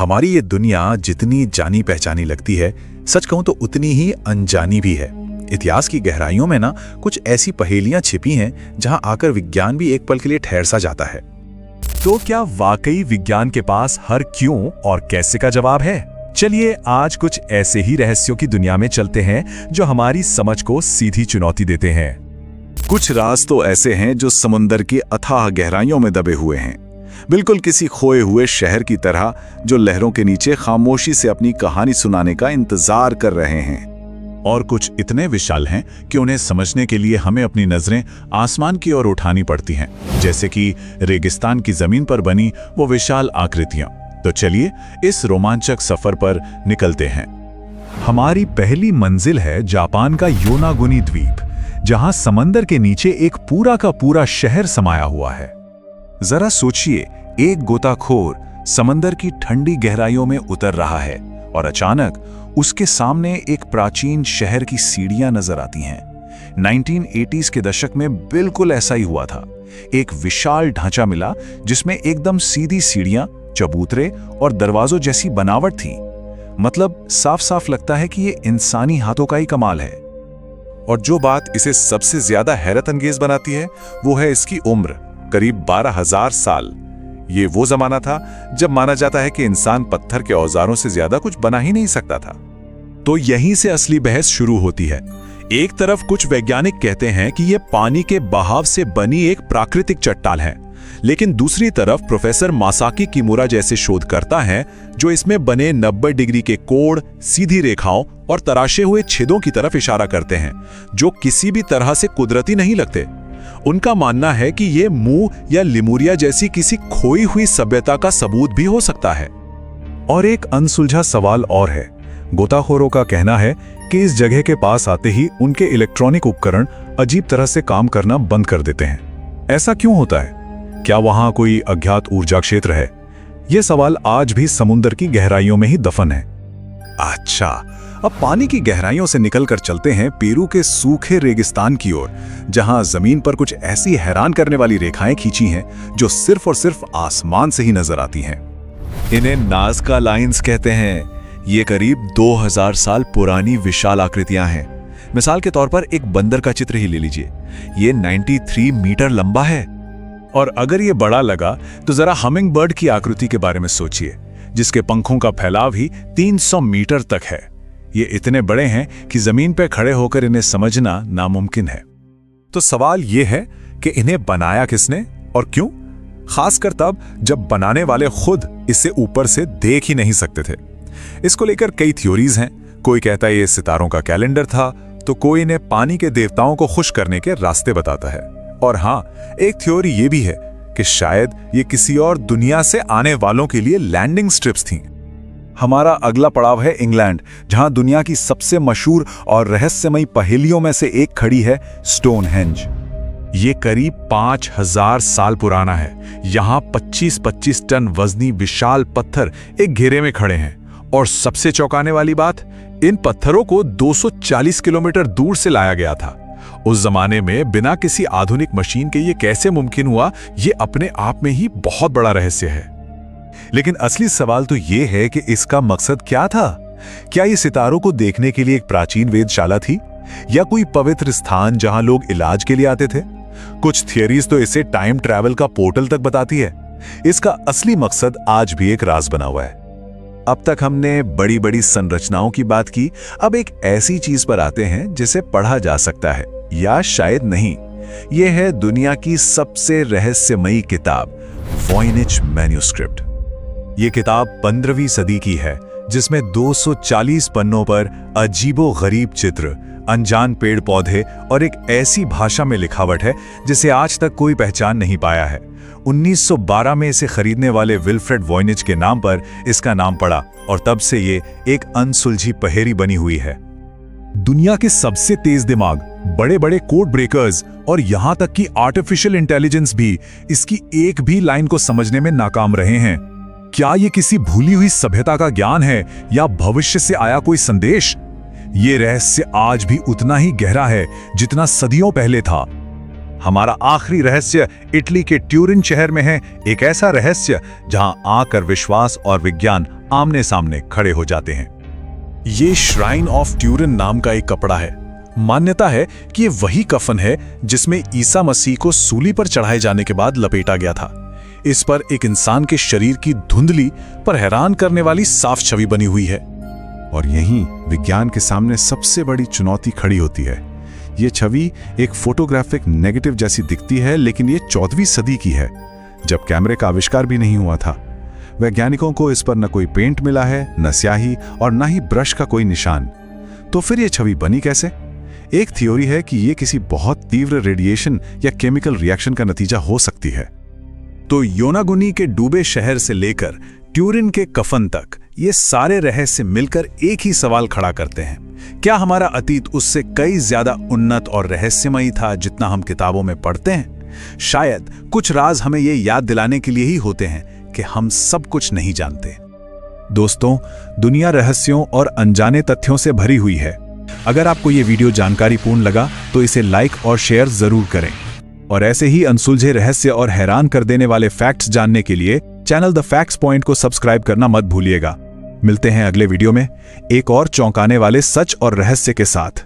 हमारी ये दुनिया जितनी जानी पहचानी लगती है, सच कहूं तो उतनी ही अनजानी भी है। इतिहास की गहराइयों में ना कुछ ऐसी पहेलियां छिपी हैं जहां आकर विज्ञान भी एक पल के लिए ठहर सा जाता है। तो क्या वाकई विज्ञान के पास हर क्यों और कैसे का जवाब है? चलिए आज कुछ ऐसे ही रहस्यों की दुनिया में चलते हैं जो हमारी समझ को सीधी चुनौती देते हैं। कुछ राज तो ऐसे हैं जो समुंदर की अथाह गहराइयों में दबे हुए हैं, बिल्कुल किसी खोए हुए शहर की तरह जो लहरों के नीचे खामोशी से अपनी कहानी सुनाने का इंतजार कर रहे हैं। और कुछ इतने विशाल हैं कि उन्हें समझने के लिए हमें अपनी नजरें आसमान की ओर उठानी पड़ती हैं, जैसे कि रेगिस्तान की जमीन पर बनी वो विशाल आकृतियां। तो चलिए इस रोमांचक सफर पर निकलते हैं। हमारी पहली मंजिल है जापान का योनागुनी द्वीप, जहां समंदर के नीचे एक पूरा का पूरा शहर समाया हुआ है। जरा सोचिए, एक गोताखोर समंदर की ठंडी गहराइयों में उतर रहा है और अचानक उसके सामने एक प्राचीन शहर की सीढ़ियां नजर आती हैं। 1980s के दशक में बिल्कुल ऐसा ही हुआ था। एक विशाल ढांचा मिला जिसमें एकदम सीधी सीढ़ियां, चबूतरे और दरवाजों जैसी बनावट थी। मतलब साफ साफ लगता है कि ये इंसानी हाथों का ही कमाल है। और जो बात इसे सबसे ज्यादा हैरत अंगेज बनाती है वो है इसकी उम्र, करीब 12,000 साल। ये वो जमाना था जब माना जाता है कि इंसान पत्थर के औजारों से ज्यादा कुछ बना ही नहीं सकता था। तो यहीं से असली बहस शुरू होती है। एक तरफ कुछ वैज्ञानिक कहते हैं कि यह पानी के बहाव से बनी एक प्राकृतिक चट्टान है, लेकिन दूसरी तरफ प्रोफेसर मासाकी किमुरा जैसे शोधकर्ता हैं जो इसमें बने 90 डिग्री के कोण, सीधी रेखाओं और तराशे हुए छेदों की तरफ इशारा करते हैं, जो किसी भी तरह से कुदरती नहीं लगते। उनका मानना है कि ये मुंह या लिमुरिया जैसी किसी खोई हुई सभ्यता का सबूत भी हो सकता है। और एक अनसुलझा सवाल और है। गोताखोरों का कहना है कि इस जगह के पास आते ही उनके इलेक्ट्रॉनिक उपकरण अजीब तरह से काम करना बंद कर देते हैं। ऐसा क्यों होता है? क्या वहां कोई अज्ञात ऊर्जा क्षेत्र है? यह सवाल आज भी समुद्र की गहराइयों में ही दफन है। अच्छा, अब पानी की गहराइयों से निकलकर चलते हैं पेरू के सूखे रेगिस्तान की ओर, जहां जमीन पर कुछ ऐसी हैरान करने वाली रेखाएं खींची हैं जो सिर्फ और सिर्फ आसमान से ही नजर आती हैं। इन्हें नाज़का लाइंस कहते हैं। ये करीब 2000 साल पुरानी विशाल आकृतियां हैं। मिसाल के तौर पर एक बंदर का चित्र ही ले लीजिए। ये 93 मीटर लंबा है। और अगर ये बड़ा लगा तो जरा हमिंग बर्ड की आकृति के बारे में सोचिए, जिसके पंखों का फैलाव ही 300 मीटर तक है। ये इतने बड़े हैं कि जमीन पर खड़े होकर इन्हें समझना नामुमकिन है। तो सवाल ये है कि इन्हें बनाया किसने और क्यों? खासकर तब जब बनाने वाले खुद इसे ऊपर से देख ही नहीं सकते थे। इसको लेकर कई थ्योरीज हैं। कोई कहता है ये सितारों का कैलेंडर था, तो कोई इन्हें पानी के देवताओं को खुश करने के रास्ते बताता है। और हाँ, एक थ्योरी ये भी है कि शायद ये किसी और दुनिया से आने वालों के लिए लैंडिंग स्ट्रिप्स थीं। हमारा अगला पड़ाव है इंग्लैंड, जहां दुनिया की सबसे मशहूर और रहस्यमयी पहेलियों में से एक खड़ी है स्टोनहेंज। ये करीब 5000 साल पुराना है। यहां 25-25 टन वजनी विशाल पत्थर एक घेरे में खड़े हैं। और सबसे चौंकाने वाली बात, इन पत्थरों को 240 किलोमीटर दूर से लाया गया था। उस जमाने में बिना किसी आधुनिक मशीन के ये कैसे मुमकिन हुआ, ये अपने आप में ही बहुत बड़ा रहस्य है। लेकिन असली सवाल तो ये है कि इसका मकसद क्या था? क्या ये सितारों को देखने के लिए एक प्राचीन वेधशाला थी, या कोई पवित्र स्थान जहां लोग इलाज के लिए आते थे? कुछ थियरीज तो इसे टाइम ट्रैवल का पोर्टल तक बताती है। इसका असली मकसद आज भी एक राज बना हुआ है। अब तक हमने बड़ी बड़ी संरचनाओं की बात की। अब एक ऐसी चीज पर आते हैं जिसे पढ़ा जा सकता है या शायद नहीं। यह है दुनिया की सबसे रहस्यमयी किताब, वॉयनिच मैन्युस्क्रिप्ट। यह किताब 15वीं सदी की है, जिसमें 240 पन्नों पर अजीबो गरीब चित्र, अनजान पेड़ पौधे और एक ऐसी भाषा में लिखावट है जिसे आज तक कोई पहचान नहीं पाया है। 1912 में इसे खरीदने वाले विल्फ्रेड वॉयनिच के नाम पर इसका नाम पड़ा और तब से ये एक अनसुलझी पहेली बनी हुई है। दुनिया के सबसे तेज दिमाग, बड़े बड़े कोड ब्रेकर्स और यहां तक कि आर्टिफिशियल इंटेलिजेंस भी इसकी एक भी लाइन को समझने में नाकाम रहे हैं। क्या ये किसी भूली हुई सभ्यता का ज्ञान है या भविष्य से आया कोई संदेश? ये रहस्य आज भी उतना ही गहरा है जितना सदियों पहले था। हमारा आखिरी रहस्य इटली के ट्यूरिन शहर में है, एक ऐसा रहस्य जहां आकर विश्वास और विज्ञान आमने सामने खड़े हो जाते हैं। ये श्राइन ऑफ ट्यूरिन नाम का एक कपड़ा है। मान्यता है कि ये वही कफन है जिसमें ईसा मसीह को सूली पर चढ़ाए जाने के बाद लपेटा गया था। इस पर एक इंसान के शरीर की धुंधली पर हैरान करने वाली साफ छवि बनी हुई है। और यहीं विज्ञान के सामने सबसे बड़ी चुनौती खड़ी होती है। ये छवि एक फोटोग्राफिक नेगेटिव जैसी दिखती है, लेकिन ये 14वीं सदी की है, जब कैमरे का आविष्कार भी नहीं हुआ था। वैज्ञानिकों को इस पर न कोई पेंट मिला है, न स्याही और न ही ब्रश का कोई निशान। तो फिर ये छवि बनी कैसे? एक थ्योरी है कि ये किसी बहुत तीव्र रेडिएशन या केमिकल रिएक्शन का नतीजा हो सकती है। तो योनागुनी के डूबे शहर से लेकर ट्यूरिन के कफन तक ये सारे रहस्य मिलकर एक ही सवाल खड़ा करते हैं, क्या हमारा अतीत उससे कई ज्यादा उन्नत और रहस्यमयी था जितना हम किताबों में पढ़ते हैं? शायद कुछ राज हमें ये याद दिलाने के लिए ही होते हैं कि हम सब कुछ नहीं जानते। दोस्तों, दुनिया रहस्यों और अनजाने तथ्यों से भरी हुई है। अगर आपको ये वीडियो जानकारीपूर्ण लगा तो इसे लाइक और शेयर जरूर करें। और ऐसे ही अनसुलझे रहस्य और हैरान कर देने वाले फैक्ट्स जानने के लिए चैनल द फैक्ट्स पॉइंट को सब्सक्राइब करना मत भूलिएगा। मिलते हैं अगले वीडियो में एक और चौंकाने वाले सच और रहस्य के साथ।